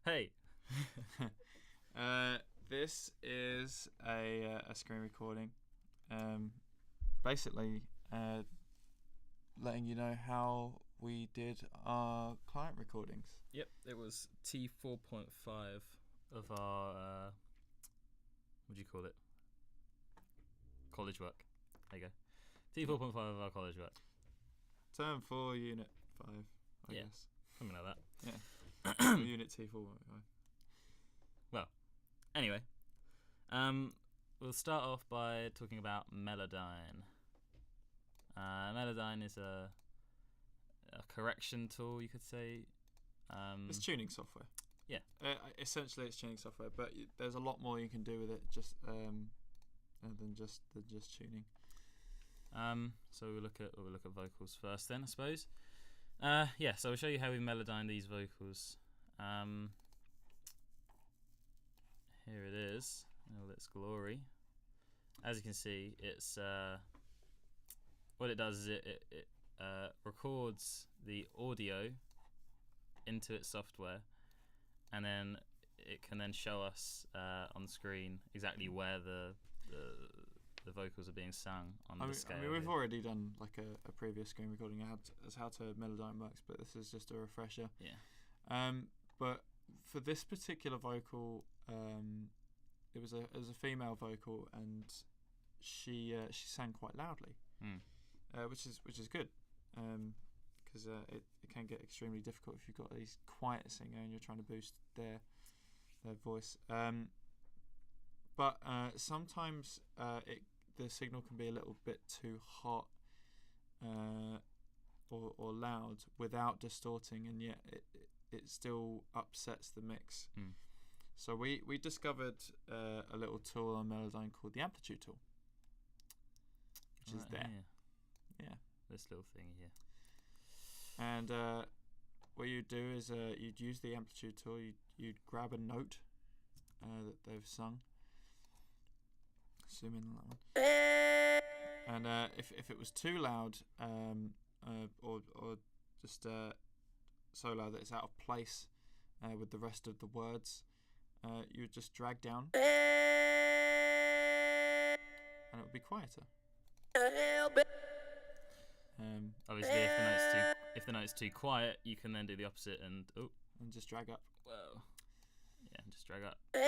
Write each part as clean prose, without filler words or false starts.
Hey. This is a screen recording. Basically, letting you know how we did our client recordings. Yep, it was T4.5 of our, what do you call it? College work. There you go. T4.5 of our college work. Term 4, Unit 5, I Yeah. guess. Something like that. Yeah. Unit T4.5. Well, anyway, we'll start off by talking about Melodyne. Melodyne is a correction tool, you could say. It's tuning software. Yeah. Essentially, it's tuning software, but there's a lot more you can do with it than just tuning. So we'll look at vocals first, then I suppose. So I'll show you how we Melodyne these vocals. Here it is, in all its glory. As you can see, it's what it does is it records the audio into its software, and then it can then show us on the screen exactly where the vocals are being sung on the scale. I mean, we've already done like a previous screen recording as how to Melodyne works, but this is just a refresher. Yeah. But for this particular vocal, it was a female vocal, and she sang quite loudly, which is good, because it can get extremely difficult if you've got a quiet singer and you're trying to boost their voice. But sometimes the signal can be a little bit too hot or loud without distorting, and yet it still upsets the mix. So we discovered a little tool on Melodyne called the amplitude tool, which is there. Here. Yeah. This little thing here. And what you'd do is you'd use the amplitude tool. You'd grab a note that they've sung. Zoom in on that one. And if it was too loud, or just so loud that it's out of place with the rest of the words, you would just drag down, and it would be quieter. Obviously, if the note's too quiet, you can then do the opposite and just drag up. Whoa. Yeah, just drag up like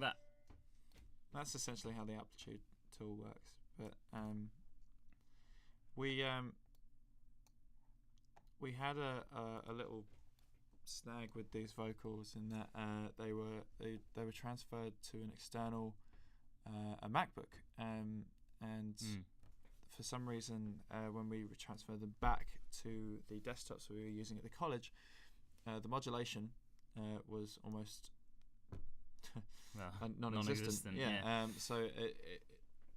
that. That's essentially how the amplitude tool works. But we had a little snag with these vocals in that they were transferred to an external a MacBook, and for some reason when we transferred them back to the desktops we were using at the college, the modulation was almost non-existent. Yeah. So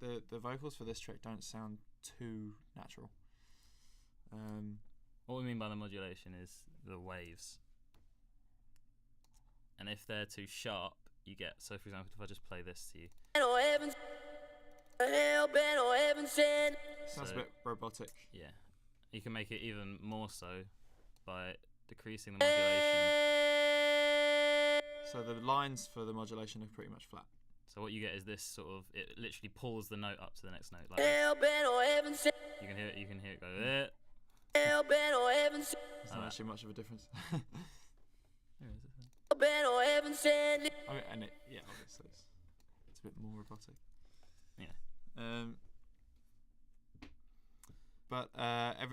the vocals for this track don't sound too natural. What we mean by the modulation is the waves, and if they're too sharp, you get. So, for example, if I just play this to you, sounds a bit robotic. Yeah, you can make it even more so by decreasing the modulation. So the lines for the modulation are pretty much flat. So what you get is this sort of, it literally pulls the note up to the next note like this. You can hear it go there. There's not actually much of a difference. Obviously it's a bit more robotic. Yeah. But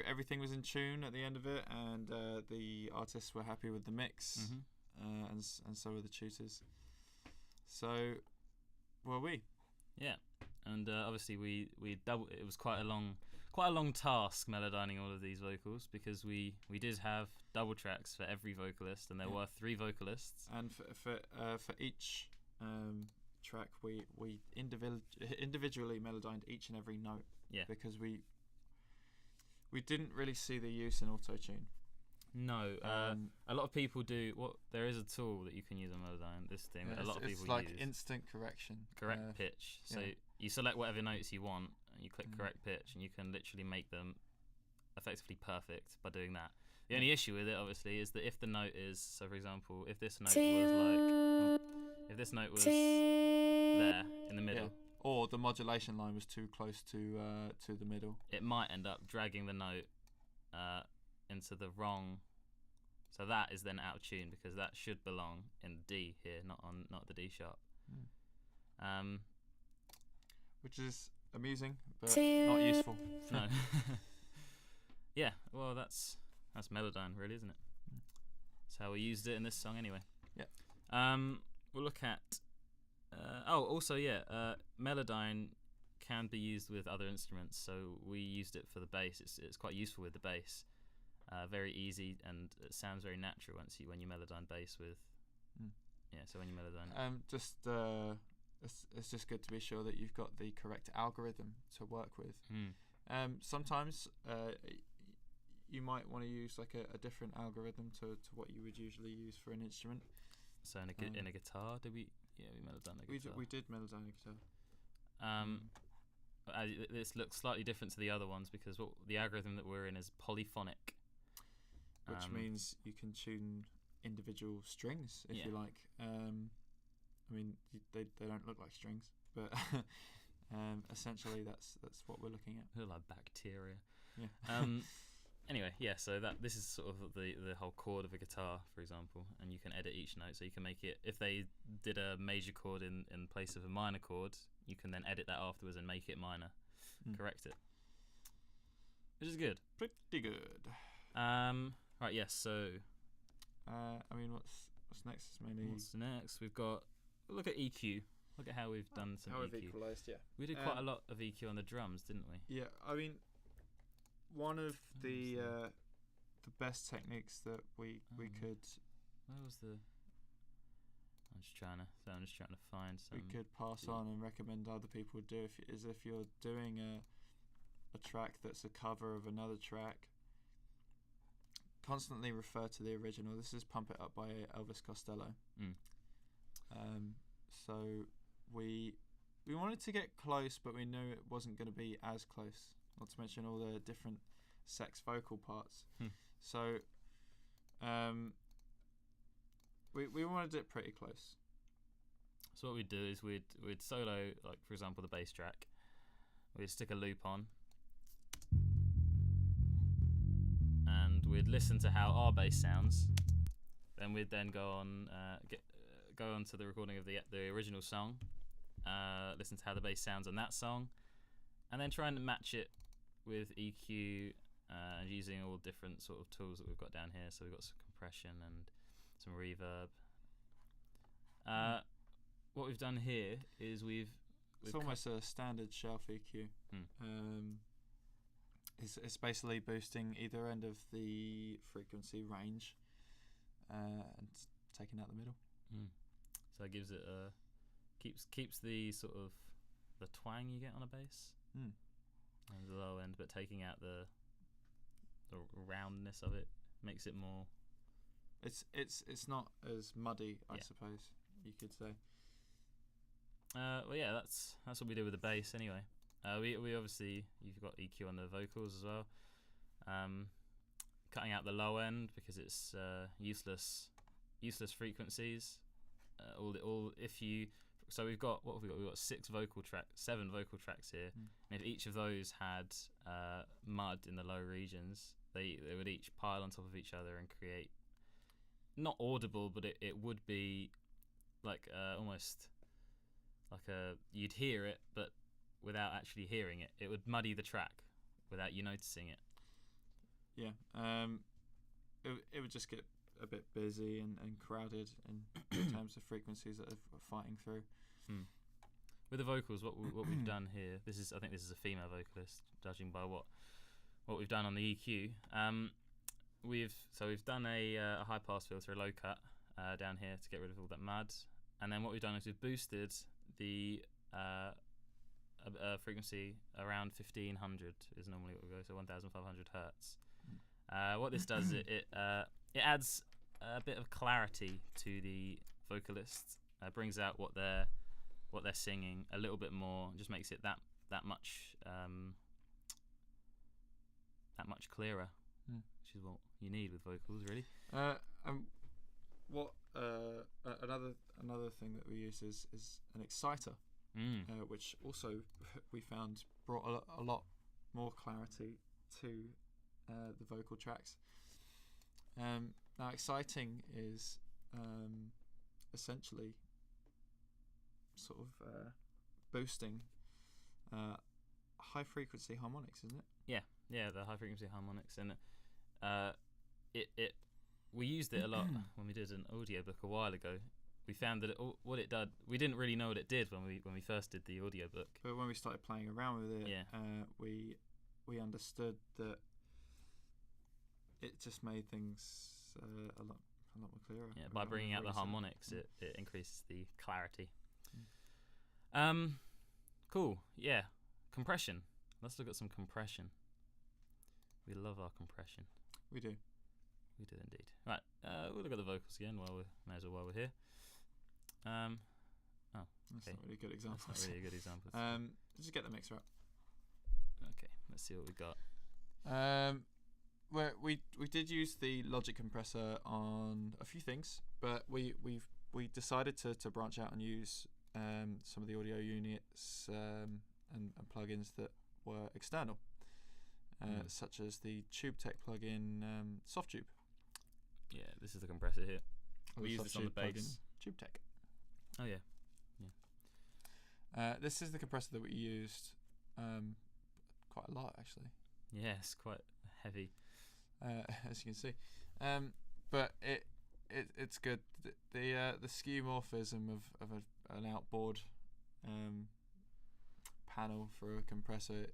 everything was in tune at the end of it, and the artists were happy with the mix, and so were the tutors. So were we. Yeah, and obviously we double. It was quite a long task melodyning all of these vocals, because we did have double tracks for every vocalist, and there were 3 vocalists. And for each track, we individually melodyned each and every note. Yeah. Because we didn't really see the use in auto-tune. No, a lot of people do. There is a tool that you can use on Melodyne. This thing that a lot of people use. It's like instant correction. Correct pitch. So you select whatever notes you want, and you click correct pitch, and you can literally make them effectively perfect by doing that. The only issue with it, obviously, is that if the note is, so for example, if this note was there in the middle, or the modulation line was too close to the middle, it might end up dragging the note into the wrong. So that is then out of tune because that should belong in D here, not the D sharp. Which is amusing, but not useful. No. Yeah, well, that's Melodyne, really, isn't it? That's how we used it in this song, anyway. Yeah. We'll look at. Also, Melodyne can be used with other instruments. So we used it for the bass. It's quite useful with the bass. Very easy, and it sounds very natural when you Melodyne bass with. Yeah, so when you Melodyne. It's just good to be sure that you've got the correct algorithm to work with. Sometimes you might want to use like a different algorithm to what you would usually use for an instrument. So in a guitar, did we? Yeah, we Melodyne a guitar. We did Melodyne a guitar. This looks slightly different to the other ones because the algorithm that we're in is polyphonic, which means you can tune individual strings if you like. I mean, they don't look like strings, but essentially that's what we're looking at. They're like bacteria. Yeah. Anyway, so this is sort of the whole chord of a guitar, for example, and you can edit each note. So you can make it, if they did a major chord in place of a minor chord, you can then edit that afterwards and make it minor, correct it, which is good. Pretty good. Right, yes. So, I mean, what's next? Is mainly what's next? We've got look at EQ. Look at how we've done some how EQ. we've equalised, yeah. We did quite a lot of EQ on the drums, didn't we? Yeah, I mean, one of the best techniques that we could. Where was the? I'm just trying to find some. We could pass on and recommend other people do if you're doing a track that's a cover of another track. Constantly refer to the original. This is "Pump It Up" by Elvis Costello. So we wanted to get close, but we knew it wasn't going to be as close. Not to mention all the different sex vocal parts. So we wanted it pretty close. So what we'd do is we'd solo, like for example the bass track. We'd stick a loop on, and we'd listen to how our bass sounds. Then we'd go on to the recording of the original song, listen to how the bass sounds on that song, and then try and match it with EQ and using all different sort of tools that we've got down here. So we've got some compression and some reverb. What we've done here is it's almost a standard shelf EQ. It's basically boosting either end of the frequency range and taking out the middle. So it gives it keeps the sort of the twang you get on a bass and the low end, but taking out the roundness of it makes it more. It's not as muddy, I suppose you could say. Well, yeah, that's what we did with the bass anyway. We obviously, you've got EQ on the vocals as well. Cutting out the low end because it's useless frequencies. So we've got what have we got? We've got 7 vocal tracks here, and if each of those had mud in the low regions, they would each pile on top of each other and create not audible, but it would be like almost like you'd hear it, but without actually hearing it. It would muddy the track without you noticing it. Yeah, it would just get a bit busy and crowded in terms of frequencies that are fighting through. With the vocals, what we've done here, I think this is a female vocalist, judging by what we've done on the EQ. We've done a high pass filter, a low cut down here to get rid of all that mud, and then what we've done is we've boosted the frequency around 1500 is normally what we go, so 1500 hertz. What this does, it adds a bit of clarity to the vocalist, brings out what they're singing a little bit more, just makes it that much that much clearer, which is what you need with vocals, really. Another thing that we use is an exciter, which also we found brought a lot more clarity to the vocal tracks. Now, exciting is essentially sort of boosting high frequency harmonics, isn't it? Yeah, the high frequency harmonics, and we used it a lot when we did an audiobook a while ago. We found that what it did, we didn't really know what it did when we first did the audiobook. But when we started playing around with it, we understood that it just made things a lot more clearer. Yeah, by bringing out the harmonics, it increases the clarity. Cool. Yeah, compression. Let's look at some compression. We love our compression. We do. We do indeed. Right, we'll look at the vocals again while we're here. That's not really a good example. That's not really a good example. Just get the mixer up. Okay, let's see what we got. We did use the Logic compressor on a few things, but we decided to branch out and use some of the audio units and plugins that were external, such as the TubeTech plugin SoftTube. Yeah, this is the compressor here. We use this on the bass. TubeTech. Oh yeah. This is the compressor that we used quite a lot, actually. Yeah, it's quite heavy, as you can see. But it's good. The skeuomorphism of an outboard panel for a compressor,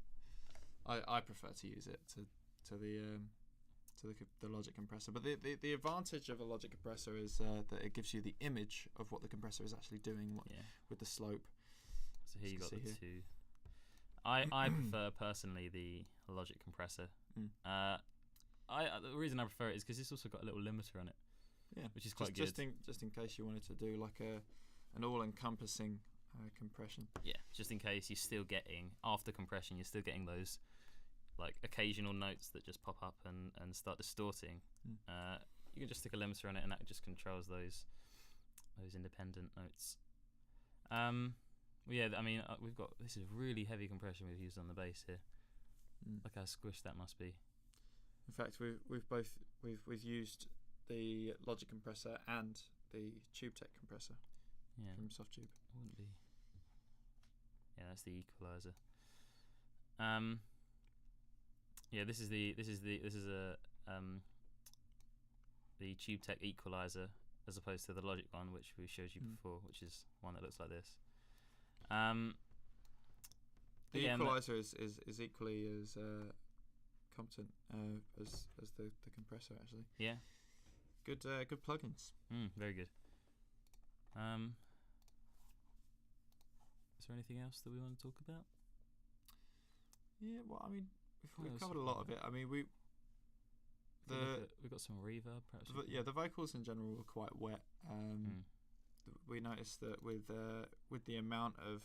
I prefer to use it to the Logic compressor. But the advantage of a Logic compressor is that it gives you the image of what the compressor is actually doing with the slope. So here you got the two. I prefer personally the Logic compressor. The reason I prefer it is because it's also got a little limiter on it. Yeah, which is quite good. Just in case you wanted to do like an all-encompassing compression. Yeah, just in case you're still getting, after compression, you're still getting those like occasional notes that just pop up and start distorting. You can just stick a limiter on it, and that just controls those independent notes. Yeah, I mean, we've got this is really heavy compression we've used on the bass here. Look how squished that must be. In fact, we've used the Logic compressor and the TubeTech compressor from SoftTube. Wouldn't be. Yeah, that's the equalizer. Yeah, this is the TubeTech equalizer as opposed to the Logic one, which we showed you before, which is one that looks like this. The equalizer is equally as competent as the compressor, actually. Yeah. Good plugins. Very good. Is there anything else that we want to talk about? Yeah, well, I mean, we've covered a lot of it. I mean, we've got some reverb, perhaps. The vocals in general were quite wet. We noticed that with the amount of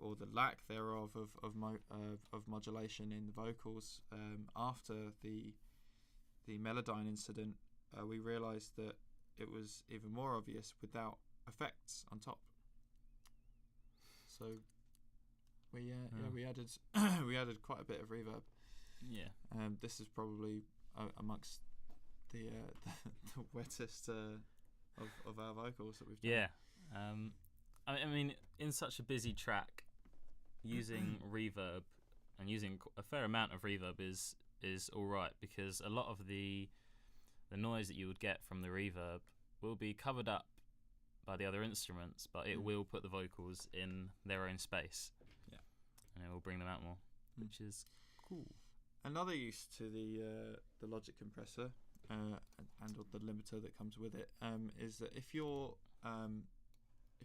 or the lack thereof of modulation in the vocals after the Melodyne incident, we realised that it was even more obvious without effects on top. So we added we added quite a bit of reverb. Yeah. This is probably amongst the wettest of our vocals that we've done. Yeah. I mean, in such a busy track, using reverb and using a fair amount of reverb is all right, because a lot of the noise that you would get from the reverb will be covered up by the other instruments, but it will put the vocals in their own space. Yeah. And it will bring them out more, which is cool. Another use to the Logic compressor and the limiter that comes with it is that if you're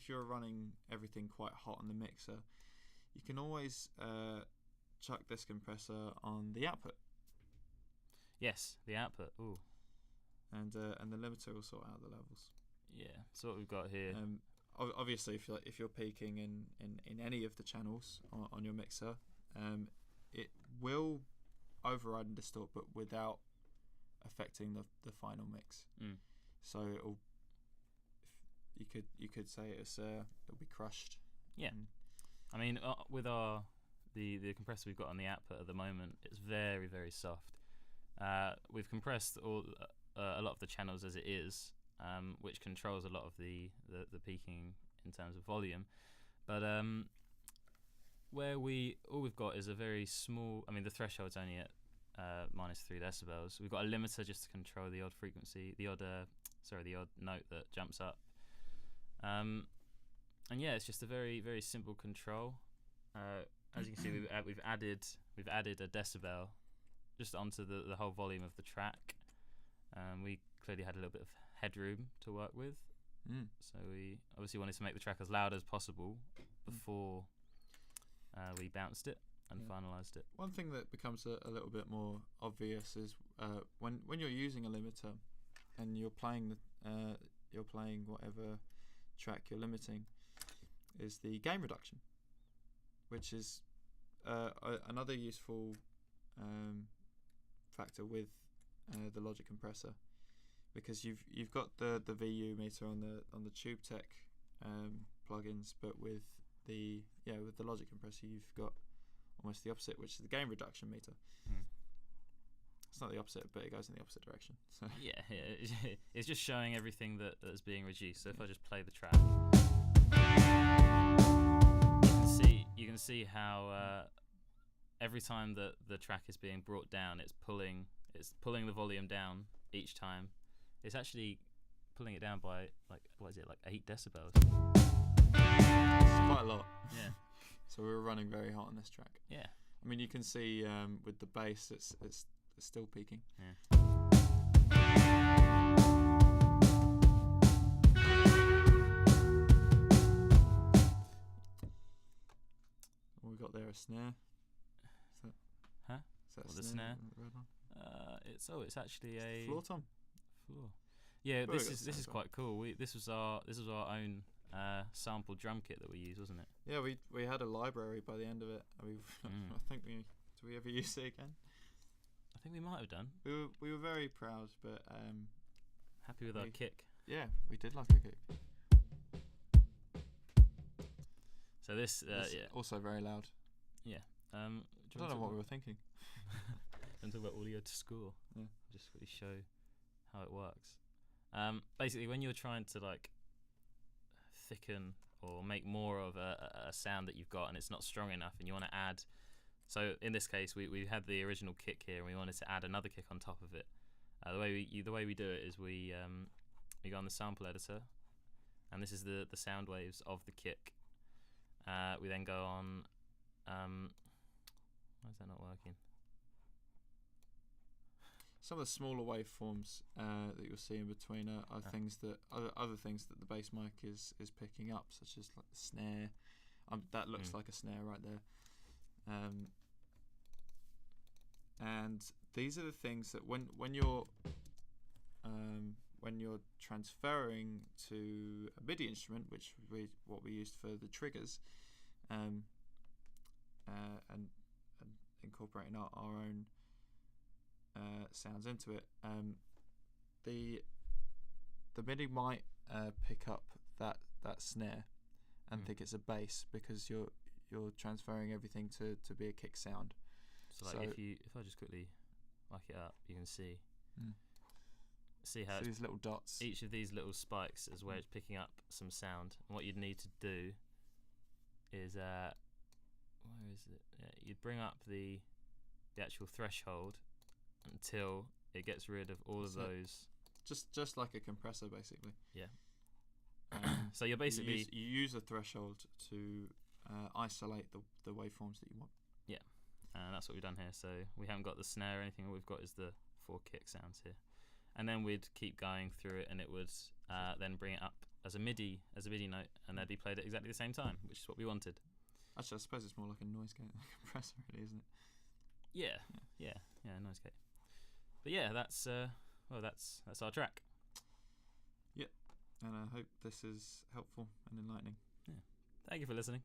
running everything quite hot on the mixer, you can always chuck this compressor on the output. Yes, the output. Ooh. And the limiter will sort out the levels. Yeah, so what we've got here. Obviously, if you're peaking in any of the channels on your mixer, it will override and distort, but without affecting the final mix. So you could say it'll be crushed. Yeah. I mean, with the compressor we've got on the output at the moment, it's very, very soft. We've compressed a lot of the channels as it is, which controls a lot of the peaking in terms of volume. But where all we've got is a very small. I mean, the threshold's only at -3 decibels. We've got a limiter just to control the odd frequency, the odd note that jumps up. And yeah, it's just a very, very simple control. As you can see, we've added a decibel just onto the whole volume of the track. We clearly had a little bit of headroom to work with, so we obviously wanted to make the track as loud as possible before we bounced it and finalised it. One thing that becomes a little bit more obvious is when you're using a limiter and you're playing whatever track you're limiting, is the gain reduction, which is another useful factor with the Logic compressor, because you've got the VU meter on the Tube Tech plugins, but with the Logic compressor you've got almost the opposite, which is the gain reduction meter. It's not the opposite, but it goes in the opposite direction. So yeah, it's just showing everything that's being reduced. So if I just play the track, you can see how every time that the track is being brought down, it's pulling the volume down each time. It's actually pulling it down by like 8 decibels. It's quite a lot. Yeah. So we were running very hot on this track. Yeah. I mean, you can see with the bass, it's still peaking. Yeah. What we got there, a snare. Is that the snare? The red one? It's actually a floor tom. Floor. Yeah, Well, this is quite cool. This was our own sample drum kit that we used, wasn't it? Yeah, we had a library by the end of it. I think did we ever use it again? I think we might have done. We were very proud, but happy with our kick. Yeah, we did like a kick. So this also very loud. Yeah. I don't know what we were thinking. And talk about audio to school. Yeah. Just really show how it works. Basically, when you're trying to like thicken or make more of a sound that you've got and it's not strong enough, and you want to add. So in this case, we had the original kick here, and we wanted to add another kick on top of it. The way we do it is we go on the sample editor, and this is the sound waves of the kick. We then go on. Why is that not working? Some of the smaller waveforms that you'll see in between are things that other things that the bass mic is picking up, such as like the snare. That looks like a snare right there. And these are the things that when you're transferring to a MIDI instrument, which what we used for the triggers, and incorporating our own sounds into it, the MIDI might pick up that snare and think it's a bass, because you're transferring everything to be a kick sound. So if I just quickly whack it up, you can see how these little dots. Each of these little spikes is where it's picking up some sound. And what you'd need to do is where is it? Yeah, you'd bring up the actual threshold until it gets rid of all of those. Just like a compressor, basically. Yeah. So you're basically you use a threshold to isolate the waveforms that you want. Yeah, and that's what we've done here. So we haven't got the snare or anything. All we've got is the 4 kick sounds here, and then we'd keep going through it, and it would then bring it up as a MIDI note, and they'd be played at exactly the same time, which is what we wanted. Actually, I suppose it's more like a noise gate than a compressor, really, isn't it? Yeah, noise gate. But yeah, that's our track. Yeah, and I hope this is helpful and enlightening. Yeah, thank you for listening.